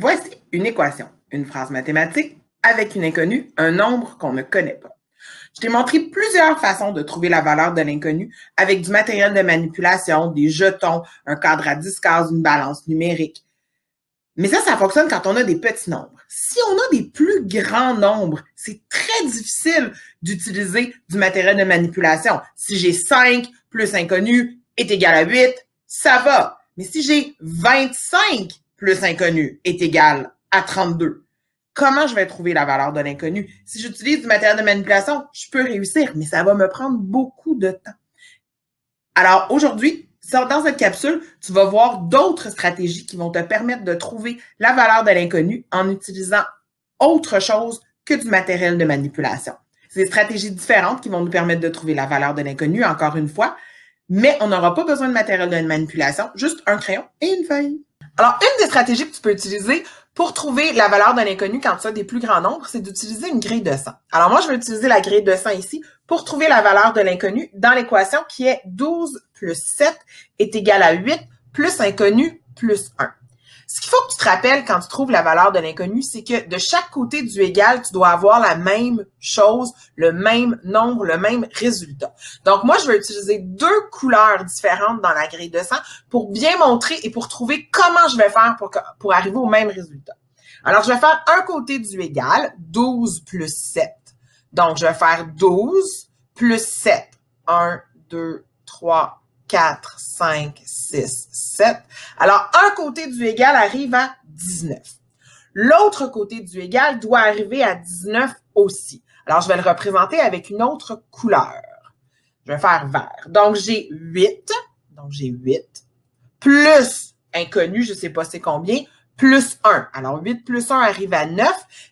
Voici une équation, une phrase mathématique avec une inconnue, un nombre qu'on ne connaît pas. Je t'ai montré plusieurs façons de trouver la valeur de l'inconnu avec du matériel de manipulation, des jetons, un cadre à 10 cases, une balance numérique. Mais ça fonctionne quand on a des petits nombres. Si on a des plus grands nombres, c'est très difficile d'utiliser du matériel de manipulation. Si j'ai 5 plus inconnu est égal à 8, ça va. Mais si j'ai 25 plus inconnu est égal à 32, comment je vais trouver la valeur de l'inconnu? Si j'utilise du matériel de manipulation, je peux réussir, mais ça va me prendre beaucoup de temps. Alors aujourd'hui, dans cette capsule, tu vas voir d'autres stratégies qui vont te permettre de trouver la valeur de l'inconnu en utilisant autre chose que du matériel de manipulation. C'est des stratégies différentes qui vont nous permettre de trouver la valeur de l'inconnu, encore une fois, mais on n'aura pas besoin de matériel de manipulation, juste un crayon et une feuille. Alors, une des stratégies que tu peux utiliser pour trouver la valeur d'un inconnu quand tu as des plus grands nombres, c'est d'utiliser une grille de 100. Alors moi, je vais utiliser la grille de 100 ici pour trouver la valeur de l'inconnu dans l'équation qui est 12 plus 7 est égal à 8 plus inconnu plus 1. Ce qu'il faut que tu te rappelles quand tu trouves la valeur de l'inconnu, c'est que de chaque côté du égal, tu dois avoir la même chose, le même nombre, le même résultat. Donc, moi, je vais utiliser deux couleurs différentes dans la grille de 100 pour bien montrer et pour trouver comment je vais faire pour arriver au même résultat. Alors, je vais faire un côté du égal, 12 plus 7. Donc, je vais faire 12 plus 7. 1, 2, 3, 4, 5, 6, 7. Alors, un côté du égal arrive à 19. L'autre côté du égal doit arriver à 19 aussi. Alors, je vais le représenter avec une autre couleur. Je vais faire vert. Donc, j'ai 8. Donc, j'ai 8. Plus inconnu, je ne sais pas c'est combien, plus 1. Alors, 8 plus 1 arrive à 9.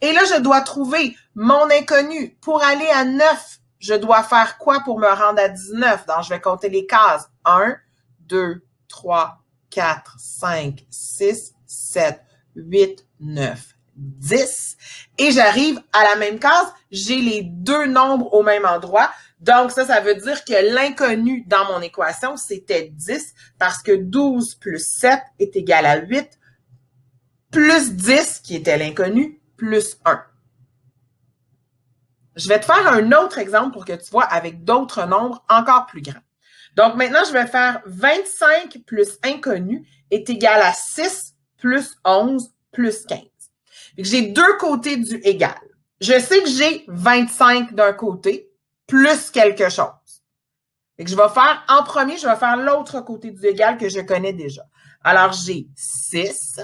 Et là, je dois trouver mon inconnu. Pour aller à 9, je dois faire quoi pour me rendre à 19? Donc, je vais compter les cases. 1, 2, 3, 4, 5, 6, 7, 8, 9, 10. Et j'arrive à la même case. J'ai les deux nombres au même endroit. Donc, ça veut dire que l'inconnu dans mon équation, c'était 10 parce que 12 plus 7 est égal à 8 plus 10, qui était l'inconnu, plus 1. Je vais te faire un autre exemple pour que tu vois avec d'autres nombres encore plus grands. Donc, maintenant, je vais faire 25 plus inconnu est égal à 6 plus 11 plus 15. J'ai deux côtés du égal. Je sais que j'ai 25 d'un côté plus quelque chose. Et que je vais faire, en premier, je vais faire l'autre côté du égal que je connais déjà. Alors, j'ai 6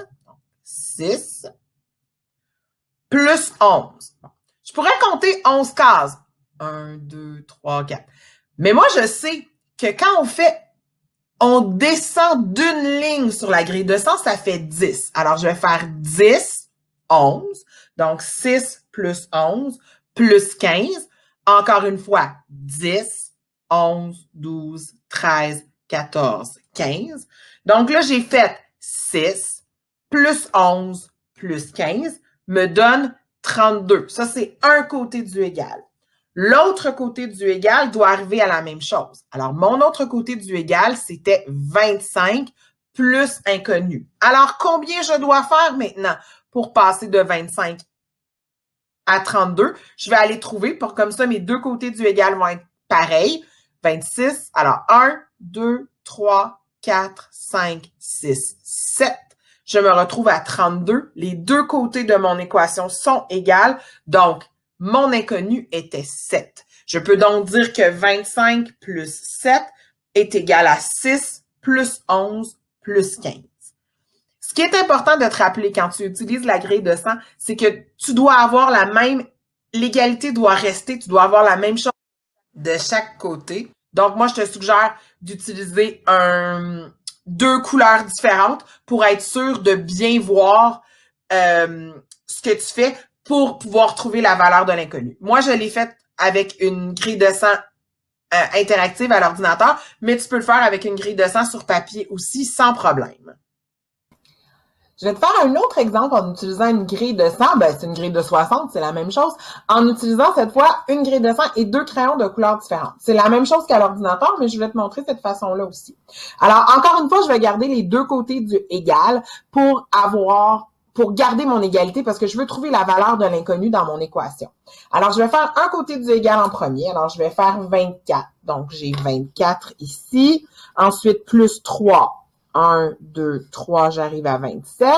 plus 11. Je pourrais compter 11 cases. 1, 2, 3, 4. Mais moi, je sais que quand on descend d'une ligne sur la grille de 100, ça fait 10. Alors, je vais faire 10, 11. Donc, 6 plus 11 plus 15. Encore une fois, 10, 11, 12, 13, 14, 15. Donc là, j'ai fait 6 plus 11 plus 15 me donne 32. Ça, c'est un côté du égal. L'autre côté du égal doit arriver à la même chose. Alors, mon autre côté du égal, c'était 25 plus inconnu. Alors, combien je dois faire maintenant pour passer de 25 à 32? Je vais aller trouver, pour comme ça, mes deux côtés du égal vont être pareils. 26, alors 1, 2, 3, 4, 5, 6, 7. Je me retrouve à 32. Les deux côtés de mon équation sont égales. Donc, mon inconnu était 7. Je peux donc dire que 25 plus 7 est égal à 6 plus 11 plus 15. Ce qui est important de te rappeler quand tu utilises la grille de 100, c'est que tu dois avoir l'égalité doit rester, tu dois avoir la même chose de chaque côté. Donc, moi, je te suggère d'utiliser deux couleurs différentes pour être sûr de bien voir ce que tu fais pour pouvoir trouver la valeur de l'inconnu. Moi, je l'ai fait avec une grille de 100 interactive à l'ordinateur, mais tu peux le faire avec une grille de 100 sur papier aussi sans problème. Je vais te faire un autre exemple en utilisant une grille de 100. C'est une grille de 60, c'est la même chose. En utilisant cette fois une grille de 100 et deux crayons de couleurs différentes. C'est la même chose qu'à l'ordinateur, mais je vais te montrer cette façon-là aussi. Alors, encore une fois, je vais garder les deux côtés du égal pour pour garder mon égalité parce que je veux trouver la valeur de l'inconnu dans mon équation. Alors, je vais faire un côté du égal en premier. Alors, je vais faire 24. Donc, j'ai 24 ici. Ensuite, plus 3. 1, 2, 3, j'arrive à 27.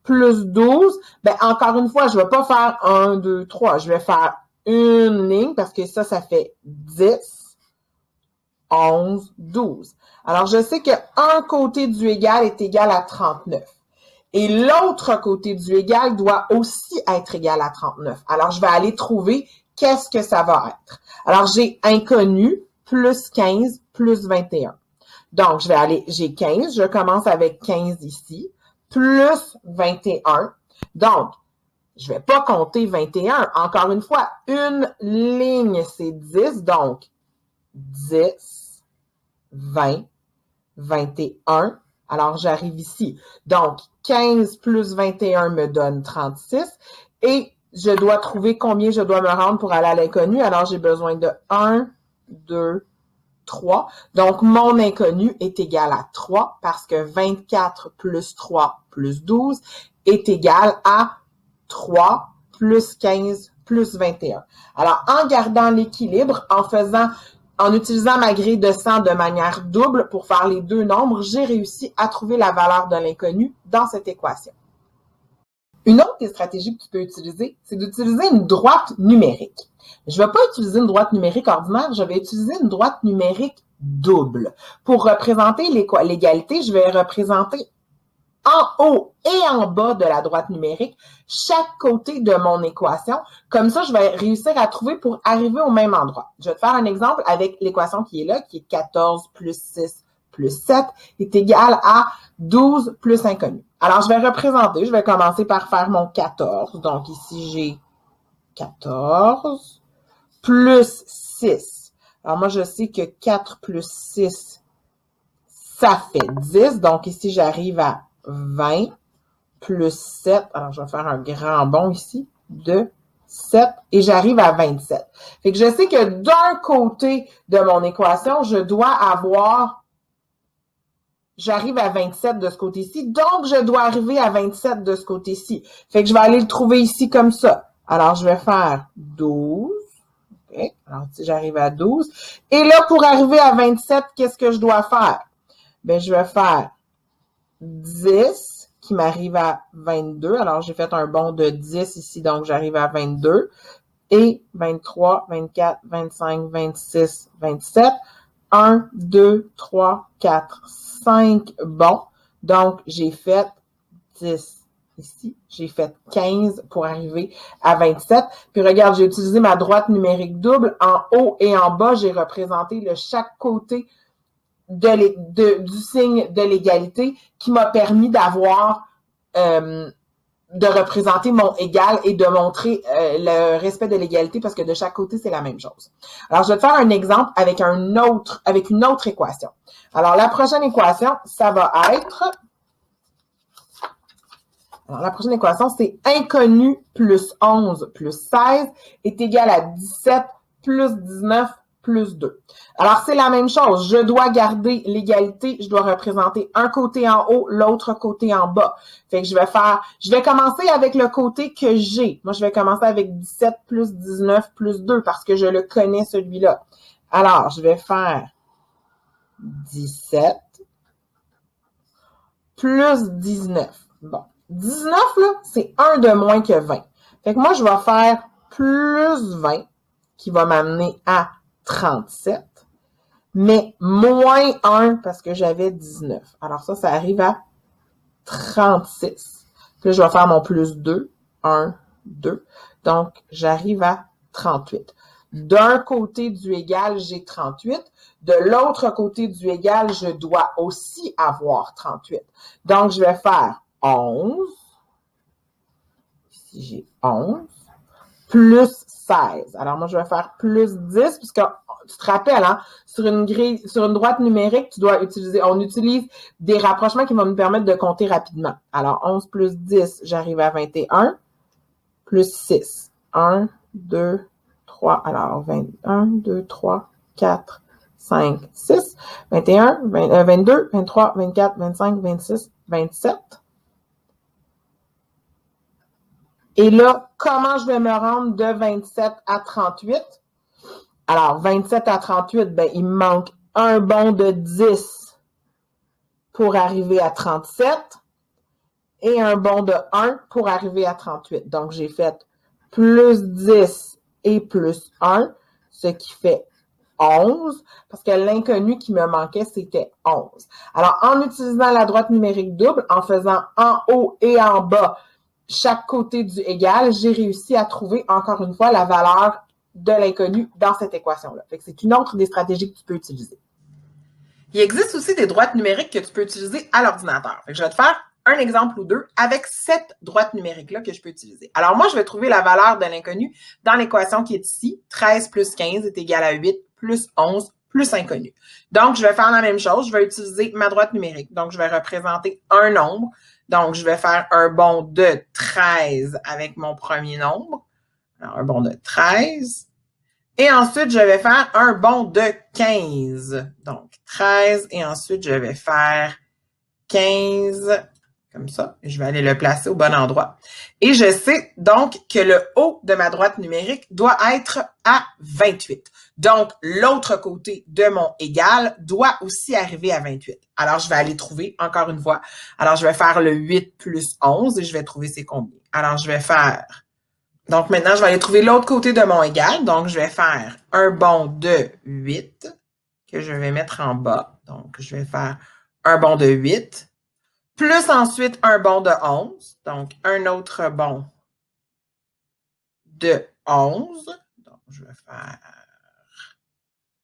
Plus 12. Ben, encore une fois, je ne vais pas faire 1, 2, 3. Je vais faire une ligne parce que ça fait 10, 11, 12. Alors, je sais qu'un côté du égal est égal à 39. Et l'autre côté du égal doit aussi être égal à 39. Alors, je vais aller trouver qu'est-ce que ça va être. Alors, j'ai inconnu plus 15 plus 21. Donc, j'ai 15, je commence avec 15 ici, plus 21. Donc, je ne vais pas compter 21. Encore une fois, une ligne, c'est 10. Donc, 10, 20, 21. Alors, j'arrive ici. Donc, 15 plus 21 me donne 36. Et je dois trouver combien je dois me rendre pour aller à l'inconnu. Alors, j'ai besoin de 1, 2, 3. Donc, mon inconnu est égal à 3 parce que 24 plus 3 plus 12 est égal à 3 plus 15 plus 21. Alors, en gardant l'équilibre, en utilisant ma grille de 100 de manière double pour faire les deux nombres, j'ai réussi à trouver la valeur de l'inconnu dans cette équation. Une autre des stratégies que tu peux utiliser, c'est d'utiliser une droite numérique. Je ne vais pas utiliser une droite numérique ordinaire, je vais utiliser une droite numérique double. Pour représenter l'égalité, je vais représenter en haut et en bas de la droite numérique chaque côté de mon équation. Comme ça, je vais réussir à trouver pour arriver au même endroit. Je vais te faire un exemple avec l'équation qui est là, qui est 14 plus 6 plus 7 est égal à 12 plus inconnu. Alors, je vais commencer par faire mon 14. Donc, ici, j'ai 14 plus 6. Alors, moi, je sais que 4 plus 6, ça fait 10. Donc, ici, j'arrive à 20 plus 7. Alors, je vais faire un grand bond ici de 7 et j'arrive à 27. Fait que je sais que d'un côté de mon équation, j'arrive à 27 de ce côté-ci, donc je dois arriver à 27 de ce côté-ci. Fait que je vais aller le trouver ici comme ça. Alors, je vais faire 12. Okay. Alors, si j'arrive à 12. Et là, pour arriver à 27, qu'est-ce que je dois faire? Ben, je vais faire 10 qui m'arrive à 22. Alors, j'ai fait un bond de 10 ici, donc j'arrive à 22. Et 23, 24, 25, 26, 27. 1, 2, 3, 4, 5 bons. Donc, j'ai fait 10 ici. J'ai fait 15 pour arriver à 27. Puis regarde, j'ai utilisé ma droite numérique double. En haut et en bas, j'ai représenté chaque côté du signe de l'égalité qui m'a permis de représenter mon égal et de montrer le respect de l'égalité parce que de chaque côté, c'est la même chose. Alors, je vais te faire un exemple avec une autre équation. Alors, la prochaine équation, ça va être... Alors, la prochaine équation, c'est inconnu plus 11 plus 16 est égal à 17 plus 19 plus 2. Alors, c'est la même chose. Je dois garder l'égalité. Je dois représenter un côté en haut, l'autre côté en bas. Fait que je vais commencer avec le côté que j'ai. Moi, je vais commencer avec 17 plus 19 plus 2 parce que je le connais, celui-là. Alors, je vais faire 17 plus 19. Bon. 19, là, c'est 1 de moins que 20. Fait que moi, je vais faire plus 20 qui va m'amener à 37, mais moins 1 parce que j'avais 19. Alors ça arrive à 36. Puis là, je vais faire mon plus 2. 1, 2. Donc, j'arrive à 38. D'un côté du égal, j'ai 38. De l'autre côté du égal, je dois aussi avoir 38. Donc, je vais faire 11. Ici, j'ai 11. Plus 16. Alors, moi, je vais faire plus 10, puisque tu te rappelles, hein, sur une droite numérique, on utilise des rapprochements qui vont nous permettre de compter rapidement. Alors, 11 plus 10, j'arrive à 21, plus 6. 1, 2, 3, alors 21, 2, 3, 4, 5, 6, 21, 22, 23, 24, 25, 26, 27. Et là, comment je vais me rendre de 27 à 38? Alors, 27 à 38, ben, il me manque un bond de 10 pour arriver à 37 et un bond de 1 pour arriver à 38. Donc, j'ai fait plus 10 et plus 1, ce qui fait 11, parce que l'inconnu qui me manquait, c'était 11. Alors, en utilisant la droite numérique double, en faisant en haut et en bas chaque côté du égal, j'ai réussi à trouver, encore une fois, la valeur de l'inconnu dans cette équation-là. C'est une autre des stratégies que tu peux utiliser. Il existe aussi des droites numériques que tu peux utiliser à l'ordinateur. Je vais te faire un exemple ou deux avec cette droite numérique-là que je peux utiliser. Alors moi, je vais trouver la valeur de l'inconnu dans l'équation qui est ici. 13 plus 15 est égal à 8 plus 11 plus inconnu. Donc, je vais faire la même chose. Je vais utiliser ma droite numérique. Donc, je vais représenter un nombre. Donc, je vais faire un bond de 13 avec mon premier nombre. Alors, un bond de 13. Et ensuite, je vais faire un bond de 15. Donc, 13 et ensuite, je vais faire 15 comme ça. Je vais aller le placer au bon endroit. Et je sais donc que le haut de ma droite numérique doit être à 28. Donc, l'autre côté de mon égal doit aussi arriver à 28. Alors, je vais aller trouver, encore une fois. Alors, je vais faire le 8 plus 11 et je vais trouver c'est combien. Alors, je vais faire... Donc, maintenant, je vais aller trouver l'autre côté de mon égal. Donc, je vais faire un bond de 8 que je vais mettre en bas. Donc, je vais faire un bond de 8 plus ensuite un bond de 11. Donc, un autre bond de 11. Donc, je vais faire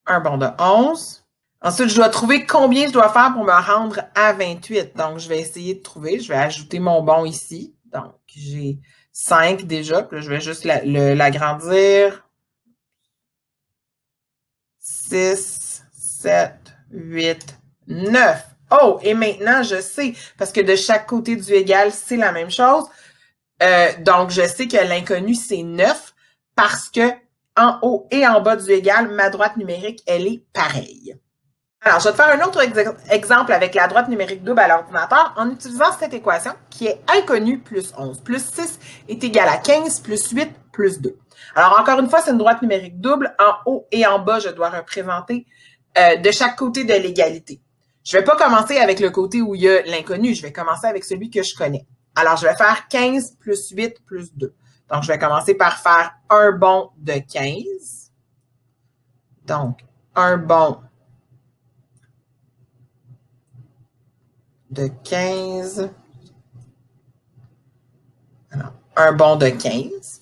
un bond de 11. Ensuite, je dois trouver combien je dois faire pour me rendre à 28. Donc, je vais essayer de trouver. Je vais ajouter mon bond ici. Donc, j'ai 5 déjà. Puis là, je vais juste l'agrandir. 6, 7, 8, 9. Oh, et maintenant, je sais, parce que de chaque côté du égal, c'est la même chose. Donc, je sais que l'inconnu, c'est 9 parce que en haut et en bas du égal, ma droite numérique, elle est pareille. Alors, je vais te faire un autre exemple avec la droite numérique double à l'ordinateur en utilisant cette équation qui est inconnu plus 11 plus 6 est égal à 15 plus 8 plus 2. Alors, encore une fois, c'est une droite numérique double. En haut et en bas, je dois représenter de chaque côté de l'égalité. Je ne vais pas commencer avec le côté où il y a l'inconnu. Je vais commencer avec celui que je connais. Alors, je vais faire 15 plus 8 plus 2. Donc, je vais commencer par faire un bond de 15. Donc, un bond de 15. Alors, un bond de 15.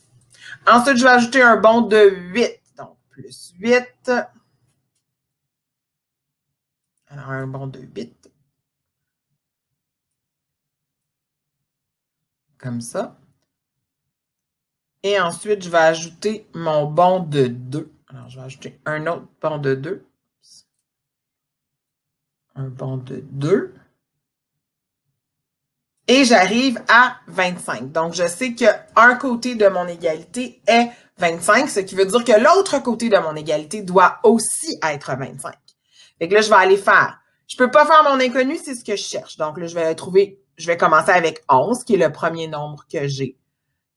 Ensuite, je vais ajouter un bond de 8. Donc, plus 8. Alors, un bond de 8. Comme ça. Et ensuite, je vais ajouter mon bond de 2. Alors, je vais ajouter un autre bond de 2. Un bond de 2. Et j'arrive à 25. Donc, je sais qu'un côté de mon égalité est 25, ce qui veut dire que l'autre côté de mon égalité doit aussi être 25. Fait que là, je vais aller faire. Je peux pas faire mon inconnu, c'est ce que je cherche. Donc là, je vais commencer avec 11, qui est le premier nombre que j'ai.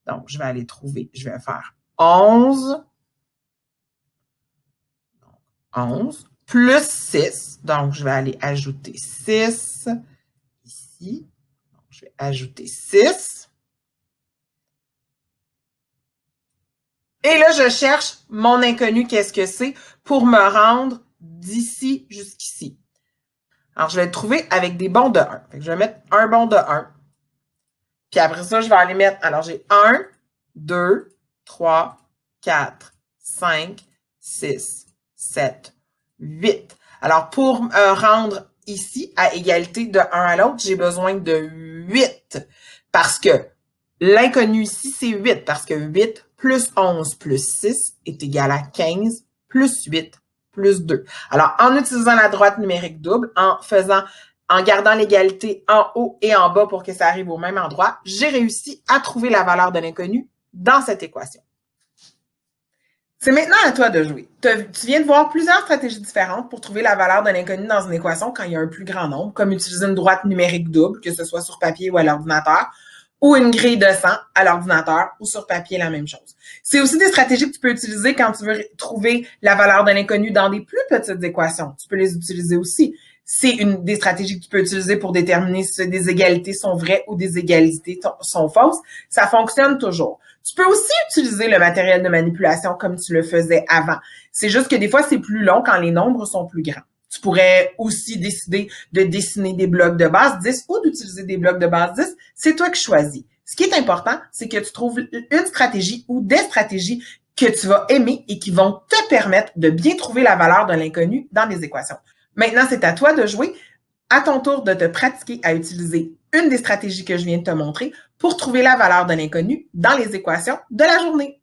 Donc, je vais aller trouver, je vais faire 11. 11 plus 6. Donc, je vais aller ajouter 6 ici. Donc, je vais ajouter 6. Et là, je cherche mon inconnu, qu'est-ce que c'est, pour me rendre d'ici jusqu'ici. Alors, je vais le trouver avec des bonds de 1. Fait que je vais mettre un bond de 1. Puis après ça, je vais aller mettre, alors j'ai 1, 2, 3, 4, 5, 6, 7, 8. Alors, pour me rendre ici à égalité de 1 à l'autre, j'ai besoin de 8. Parce que l'inconnu ici, c'est 8. Parce que 8 plus 11 plus 6 est égal à 15 plus 8 plus 2. Alors, en utilisant la droite numérique double, en gardant l'égalité en haut et en bas pour que ça arrive au même endroit, j'ai réussi à trouver la valeur de l'inconnu dans cette équation. C'est maintenant à toi de jouer. Tu viens de voir plusieurs stratégies différentes pour trouver la valeur de l'inconnu dans une équation quand il y a un plus grand nombre, comme utiliser une droite numérique double, que ce soit sur papier ou à l'ordinateur, ou une grille de 100 à l'ordinateur ou sur papier, la même chose. C'est aussi des stratégies que tu peux utiliser quand tu veux trouver la valeur de l'inconnu dans des plus petites équations. Tu peux les utiliser aussi. C'est une des stratégies que tu peux utiliser pour déterminer si des égalités sont vraies ou des égalités sont fausses. Ça fonctionne toujours. Tu peux aussi utiliser le matériel de manipulation comme tu le faisais avant. C'est juste que des fois, c'est plus long quand les nombres sont plus grands. Tu pourrais aussi décider de dessiner des blocs de base 10 ou d'utiliser des blocs de base 10. C'est toi qui choisis. Ce qui est important, c'est que tu trouves une stratégie ou des stratégies que tu vas aimer et qui vont te permettre de bien trouver la valeur de l'inconnu dans les équations. Maintenant, c'est à toi de jouer. À ton tour de te pratiquer à utiliser une des stratégies que je viens de te montrer pour trouver la valeur de l'inconnu dans les équations de la journée.